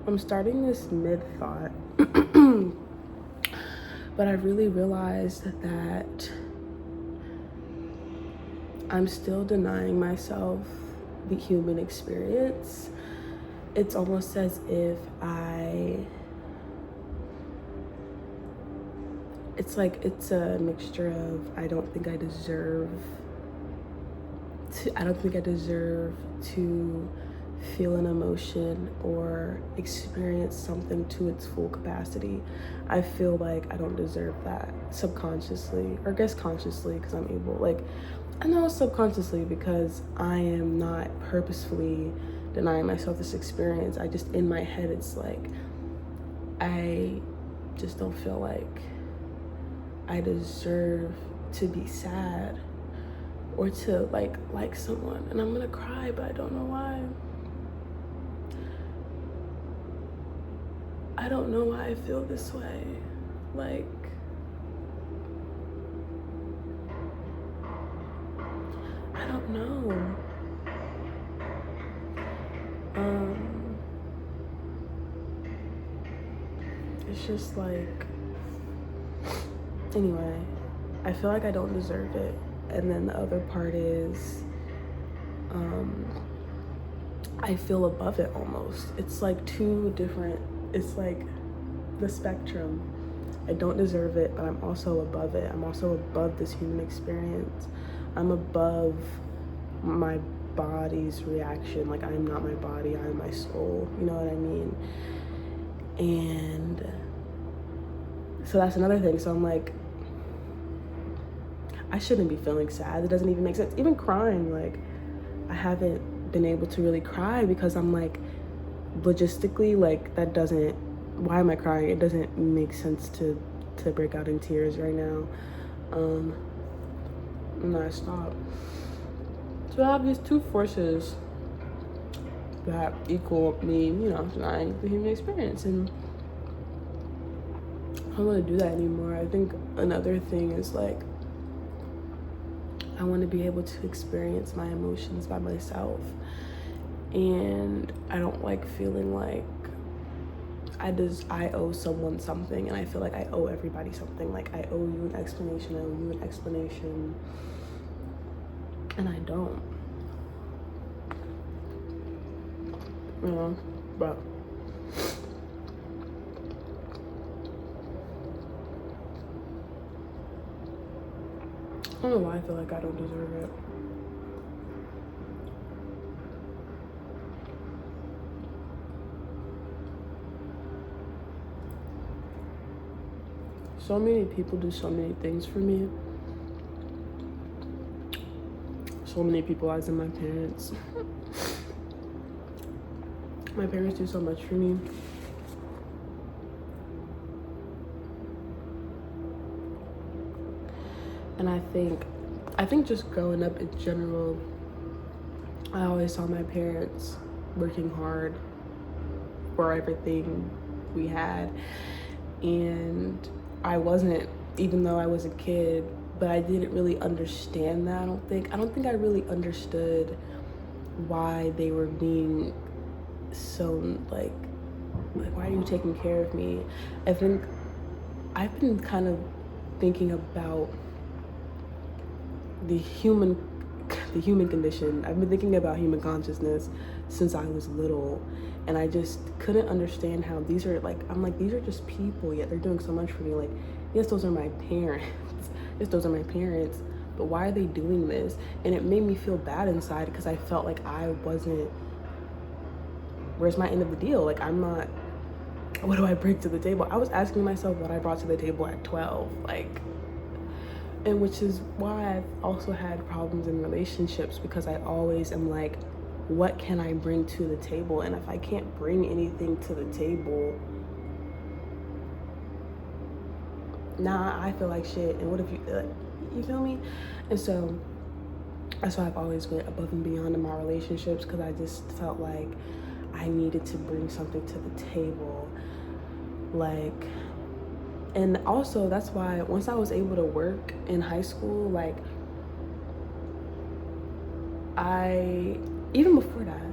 I'm starting this mid thought, but I really realized that I'm still denying myself the human experience. It's almost as if it's like it's a mixture of I don't think I deserve to feel an emotion or experience something to its full capacity. I feel like I don't deserve that subconsciously, or I guess consciously, because I'm able, like, I know subconsciously because I am not purposefully denying myself this experience. I just, in my head, it's like, I just don't feel like I deserve to be sad or to like someone, and I'm gonna cry, but I don't know why. I don't know why I feel this way. Like, I don't know. It's just like, anyway, I feel like I don't deserve it. And then the other part is, I feel above it almost. It's like two different, it's like the spectrum. I don't deserve it, but I'm also above it. I'm also above this human experience. I'm above my body's reaction. Like, I am not my body, I am my soul. You know what I mean? And so that's another thing. So I'm like, I shouldn't be feeling sad. It doesn't even make sense. Even crying, like, I haven't been able to really cry because I'm like, logistically, like, that doesn't, why am I crying? It doesn't make sense to break out in tears right now. And I stop. So I have these two forces that equal me, you know, denying the human experience, and I don't want to do that anymore. I think another thing is, like, I want to be able to experience my emotions by myself, and I don't like feeling like I owe someone something, and I feel like I owe everybody something. Like, I owe you an explanation, I owe you an explanation, and I don't. You know, but I don't know why I feel like I don't deserve it. So many people do so many things for me. So many people, as in my parents. My parents do so much for me. And I think just growing up in general, I always saw my parents working hard for everything we had. And I wasn't, even though I was a kid, but I didn't really understand that. I don't think I really understood why they were being so like why are you taking care of me? I think I've been kind of thinking about the human condition. I've been thinking about human consciousness since I was little, and I just couldn't understand how these are like, I'm like, these are just people, yet they're doing so much for me. Like, yes, those are my parents. Yes, those are my parents, but why are they doing this? And it made me feel bad inside because I felt like I wasn't, where's my end of the deal? Like, I'm not, what do I bring to the table? I was asking myself what I brought to the table at 12, like, and which is why I've also had problems in relationships, because I always am like, what can I bring to the table? And if I can't bring anything to the table, nah, I feel like shit. And what if you, like, you feel me? And so that's why I've always went above and beyond in my relationships, because I just felt like I needed to bring something to the table. Like, and also that's why once I was able to work in high school, like, even before that,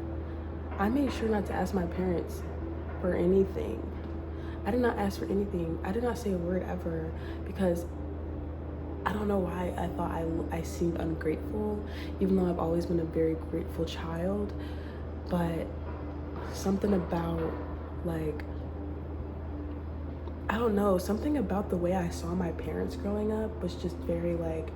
I made sure not to ask my parents for anything. I did not ask for anything. I did not say a word ever because I don't know why I thought I seemed ungrateful, even though I've always been a very grateful child. But something about, like, I don't know, something about the way I saw my parents growing up was just very, like,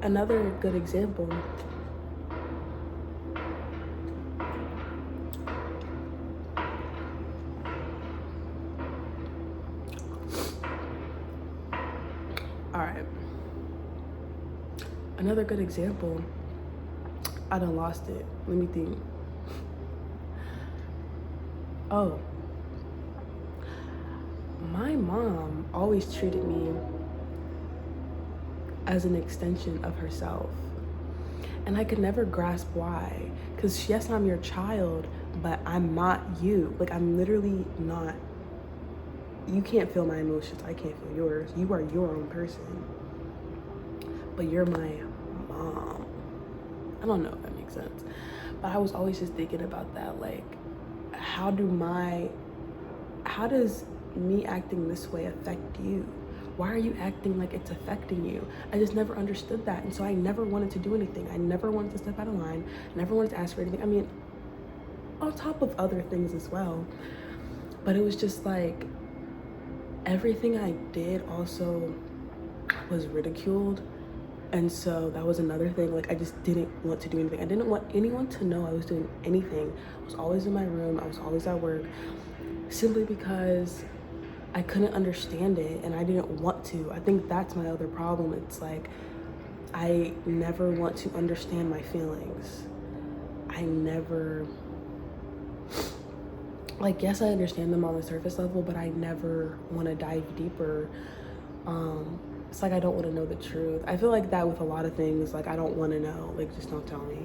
another good example. All right. Another good example. I done lost it. Let me think. Oh. My mom always treated me as an extension of herself. And I could never grasp why. Because yes, I'm your child, but I'm not you. Like, I'm literally not. You can't feel my emotions. I can't feel yours. You are your own person. But you're my mom. I don't know if that makes sense. But I was always just thinking about that. Like, how does me acting this way affect you? Why are you acting like it's affecting you? I just never understood that. And so I never wanted to do anything. I never wanted to step out of line. I never wanted to ask for anything. I mean, on top of other things as well. But it was just like, everything I did also was ridiculed. And so that was another thing. Like, I just didn't want to do anything. I didn't want anyone to know I was doing anything. I was always in my room. I was always at work, simply because I couldn't understand it and I didn't want to. I think that's my other problem. It's like, I never want to understand my feelings. I never, like, yes, I understand them on the surface level, but I never want to dive deeper. It's like I don't want to know the truth. I feel like that with a lot of things. Like, I don't want to know. Like, just don't tell me.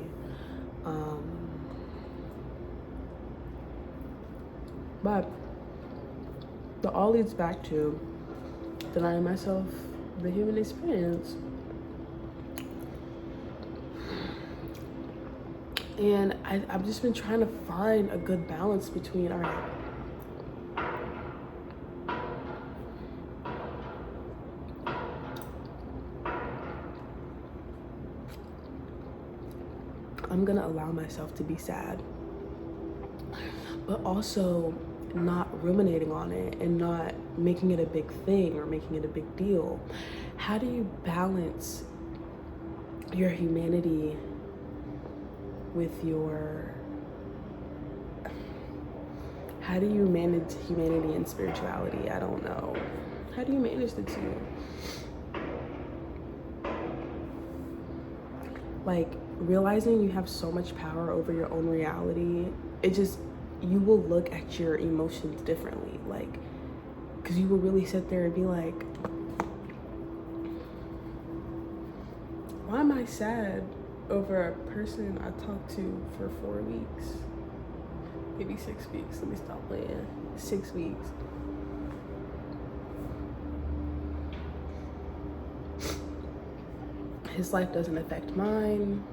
But it all leads back to denying myself the human experience. And I've just been trying to find a good balance between, all right, I'm gonna allow myself to be sad, but also not ruminating on it and not making it a big thing or making it a big deal. How do you balance your humanity with your, how do you manage humanity and spirituality? I don't know. How do you manage the two? Like, realizing you have so much power over your own reality, it just, you will look at your emotions differently. Like, because you will really sit there and be like, why am I sad over a person I talked to for 4 weeks? Maybe 6 weeks. Let me stop playing. 6 weeks. His life doesn't affect mine.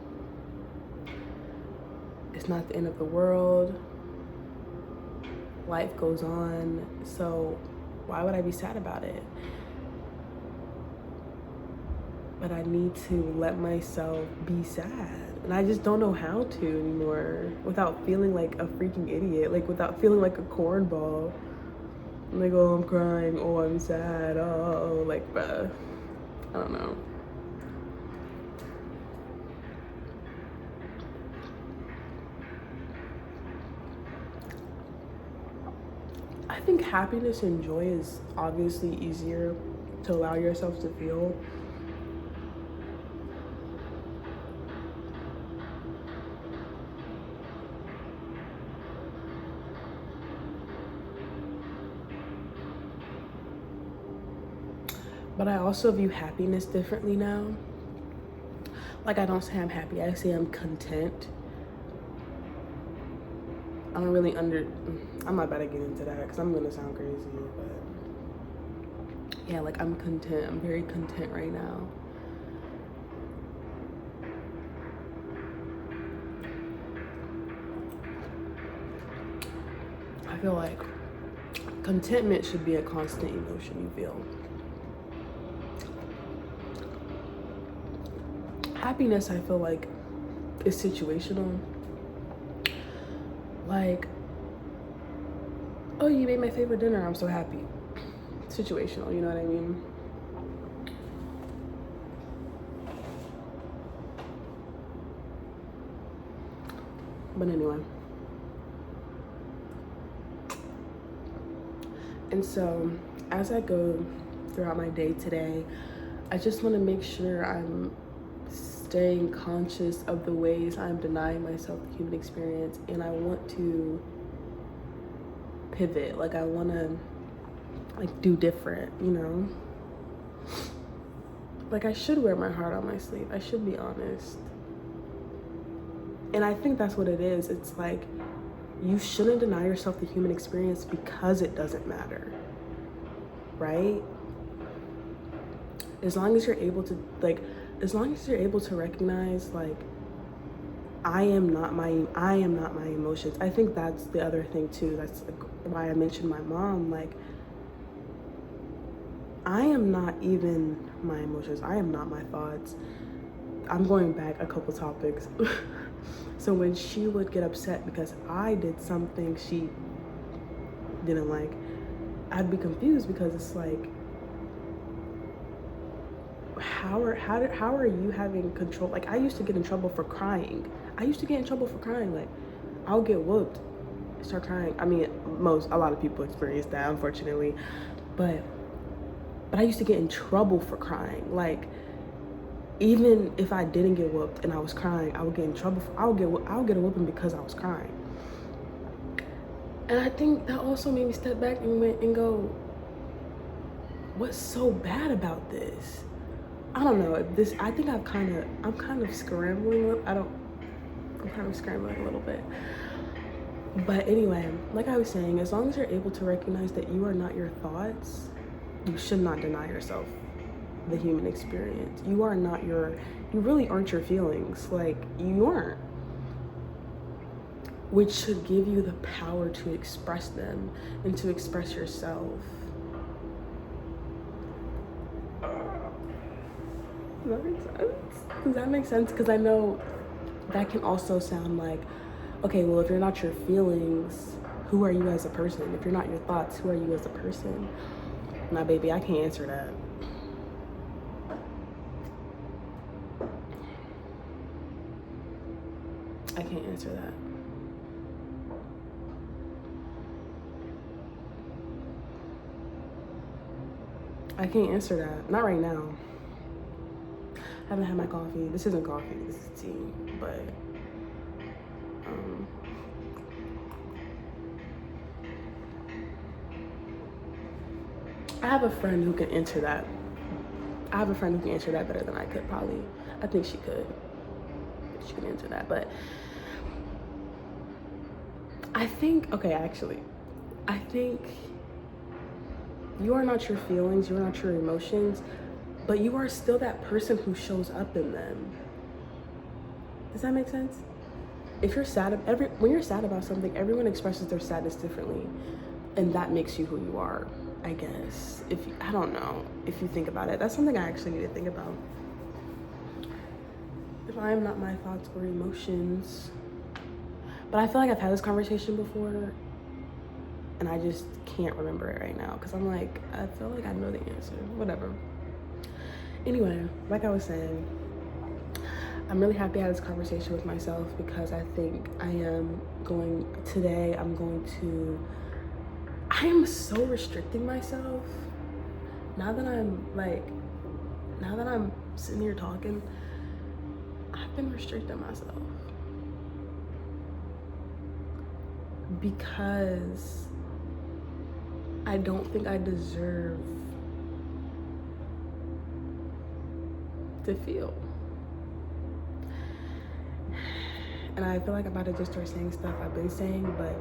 It's not the end of the world. Life goes on. So why would I be sad about it? But I need to let myself be sad. And I just don't know how to anymore without feeling like a freaking idiot, like without feeling like a cornball. I'm like, oh, I'm crying, oh, I'm sad, oh, like, bruh, I don't know. I think happiness and joy is obviously easier to allow yourself to feel. But I also view happiness differently now. Like, I don't say I'm happy, I say I'm content. I don't really I'm not about to get into that because I'm gonna sound crazy, but yeah, like, I'm content. I'm very content right now. feel like contentment should be a constant emotion you feel. Happiness, I feel like, is situational. Like, oh, you made my favorite dinner, I'm so happy. Situational, you know what I mean? But anyway. And so, as I go throughout my day today, I just want to make sure I'm staying conscious of the ways I'm denying myself the human experience, and I want to pivot. Like, I want to like do different, you know? Like, I should wear my heart on my sleeve. I should be honest. And I think that's what it is. It's like, you shouldn't deny yourself the human experience because it doesn't matter, right? As long as you're able to, like, as long as you're able to recognize, like, I am not my emotions. I think that's the other thing too. That's like why I mentioned my mom. Like, I am not even my emotions. I am not my thoughts. I'm going back a couple topics. So when she would get upset because I did something she didn't like, I'd be confused because it's like, how are you having control? Like, I used to get in trouble for crying. Like, I'll get whooped, start crying. I mean, a lot of people experience that, unfortunately, but I used to get in trouble for crying. Like, even if I didn't get whooped and I was crying, I would get in trouble. I would get a whooping because I was crying. And I think that also made me step back and go, what's so bad about this? I don't know. I think I'm kind of scrambling. I'm kind of scrambling a little bit. But anyway, like I was saying, as long as you're able to recognize that you are not your thoughts, you should not deny yourself the human experience. You really aren't your feelings. Like, you aren't. Which should give you the power to express them and to express yourself. Does that make sense? Because I know that can also sound like, okay, well, if you're not your feelings, who are you as a person? If you're not your thoughts, who are you as a person? Nah, baby, I can't answer that. I can't answer that. I can't answer that. Not right now. I haven't had my coffee. This isn't coffee, this is tea. But I have a friend who can answer that. Better than I could, probably. I think she could. She can answer that. But I think you are not your feelings, you are not your emotions, but you are still that person who shows up in them. Does that make sense? If you're sad, when you're sad about something, everyone expresses their sadness differently, and that makes you who you are, I guess. I don't know, if you think about it. That's something I actually need to think about. If I am not my thoughts or emotions. But I feel like I've had this conversation before, and I just can't remember it right now, because I'm like, I feel like I know the answer. Whatever. Anyway, like I was saying, I'm really happy I had this conversation with myself, because I think I am so restricting myself. Now that I'm sitting here talking, I've been restricting myself. Because I don't think I deserve to feel. And I feel like I'm about to just start saying stuff I've been saying, but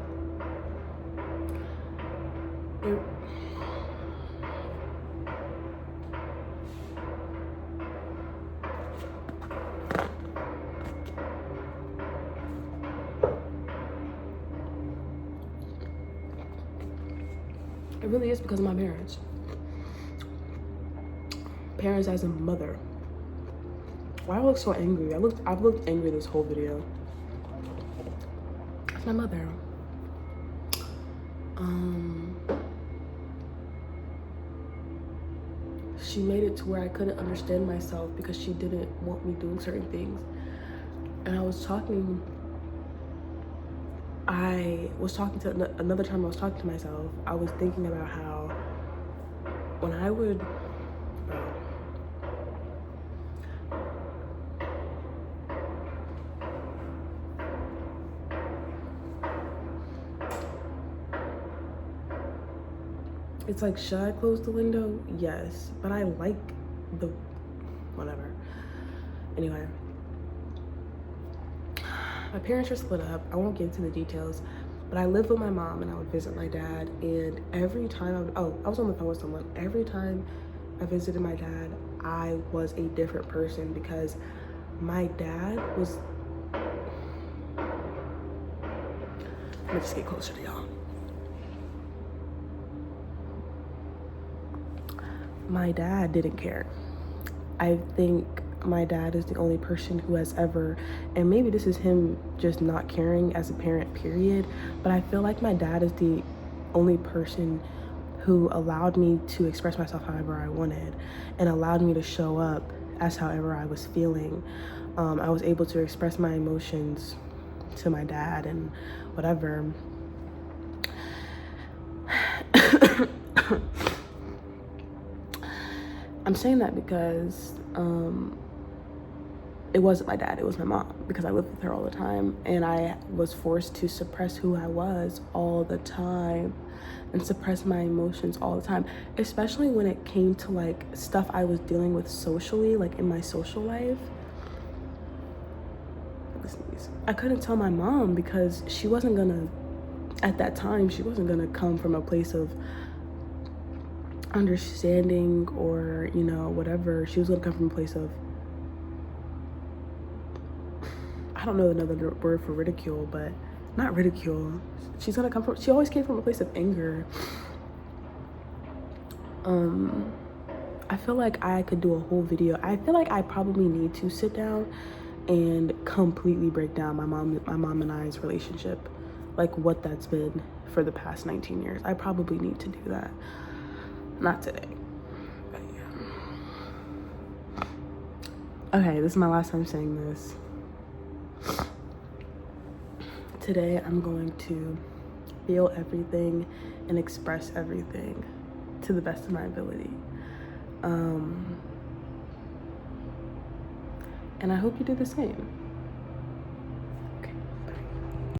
It really is because of my parents. Parents as a mother. Why do I look so angry? I've looked angry this whole video. It's my mother. She made it to where I couldn't understand myself because she didn't want me doing certain things. And I was talking to another time I was talking to myself, I was thinking about how when I would it's like, should I close the window? Yes, but I like the whatever. Anyway, my parents are split up. I won't get into the details, but I lived with my mom and I would visit my dad. And every time I was on the phone with someone. Every time I visited my dad, I was a different person because my dad was. Let me just get closer to y'all. My dad didn't care. I think my dad is the only person who has ever, and maybe this is him just not caring as a parent, period, but I feel like my dad is the only person who allowed me to express myself however I wanted and allowed me to show up as however I was feeling. I was able to express my emotions to my dad and whatever. I'm saying that because it wasn't my dad, it was my mom, because I lived with her all the time and I was forced to suppress who I was all the time and suppress my emotions all the time, especially when it came to like stuff I was dealing with socially, like in my social life. I couldn't tell my mom because she wasn't gonna, at that time, she wasn't gonna come from a place of understanding or, you know, whatever. She was gonna come from a place of, I don't know another word for ridicule, but not ridicule. She always came from a place of anger. I feel like I could do a whole video. I feel like I probably need to sit down and completely break down my mom and I's relationship, like what that's been for the past 19 years. I probably need to do that. Not today, but yeah. Okay, this is my last time saying this. Today I'm going to feel everything and express everything to the best of my ability. And I hope you do the same.